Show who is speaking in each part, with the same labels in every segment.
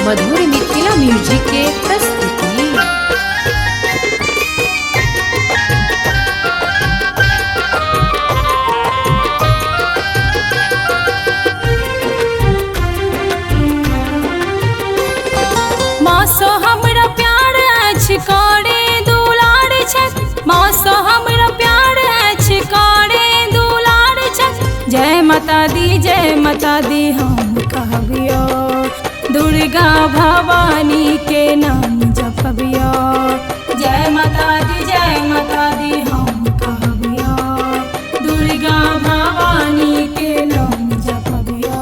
Speaker 1: मधुर मिथिला म्यूजिक के प्रस्तुति।
Speaker 2: मासो हमरा प्यार अछि करे दुलार छथि, मासो हमरा प्यार अछि करे दुलार छथि। जय माता दी हम कहबियो, दुर्गा भवानी के नाम जपबियो। जय माता दी हम कहबियो, दुर्गा भवानी के नाम जपबियो।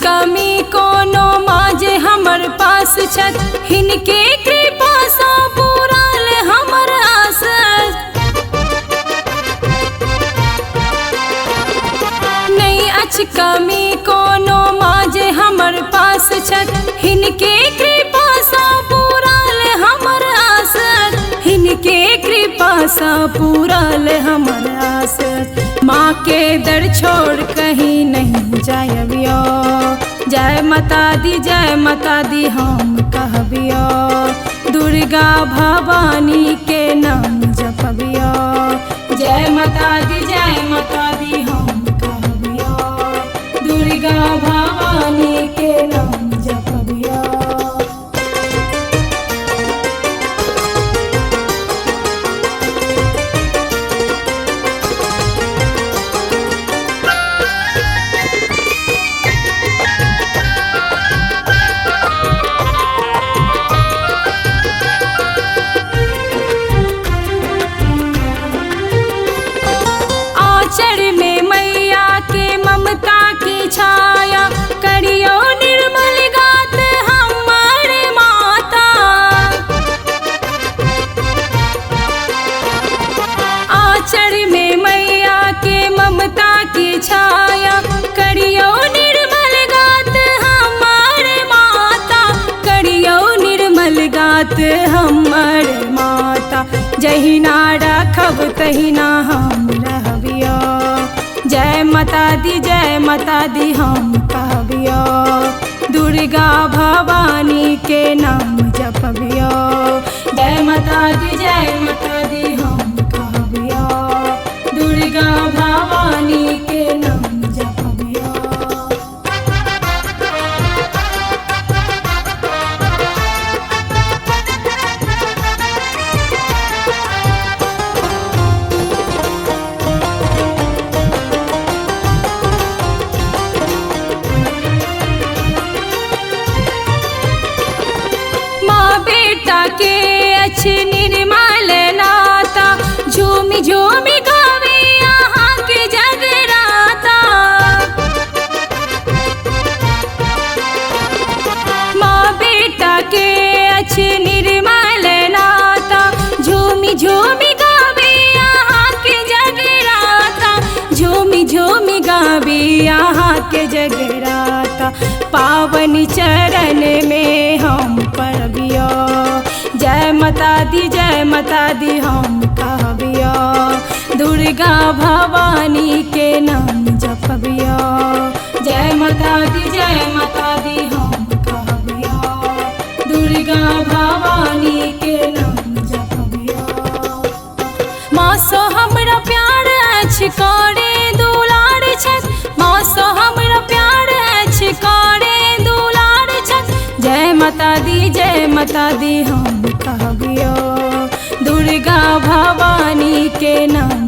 Speaker 2: कमी कोनो माजे हमर पास छत, हिनके कृपा सा पूराल हमर आस। नहीं अछि कमी कोनो माजे हमर पास छत, हिनके कृपा सा पूराल हमर आस। हिनके कृपा सा पूराल हमर आस। माँ के दर छोड़ कहीं नहीं जायबियो। जय माता दी हम कहबियो, दुर्गा भवानी के नाम जपबियो। जय माता दी हम कहबियो, दुर्गा भवानी के नाम जपबियो। आचर में मैया के ममता की छाया, करियो निर्मल गात हमारे माता। आचर में मैया के ममता की छाया, करियो निर्मल गात हमारे माता। करियो निर्मल गात हमारे माता। जहिना रखब तहिना हम रहबियो। जय माता दी हम कहबियो, दुर्गा भवानी के नाम जपबियो। जय माता दी हम कहबियो, दुर्गा भवानी के नाम जपबियो। बेटा के अच्छे निर्मल नाता, झूमी झूमी गावे यहाँ के जगराता। माँ बेटा के अच्छे निर्मल नाता, झूमी झूमी गावे यहाँ के जगराता। झूमी झूमी गावे यहाँ के जगराता। पावन चरण में हम पड़बियो। जय माता दी हम कहबियो, दुर्गा भवानी के नाम जपबियो। जय माता दी हम कहबियो, दुर्गा भवानी के नाम जपबियो। मासो हमरा प्यार अछि करे दुलार छथि, मासो हमरा प्यार अछि करे दुलार छथि। जय माता दी हम कहबियो, दुर्गा भवानी के नाम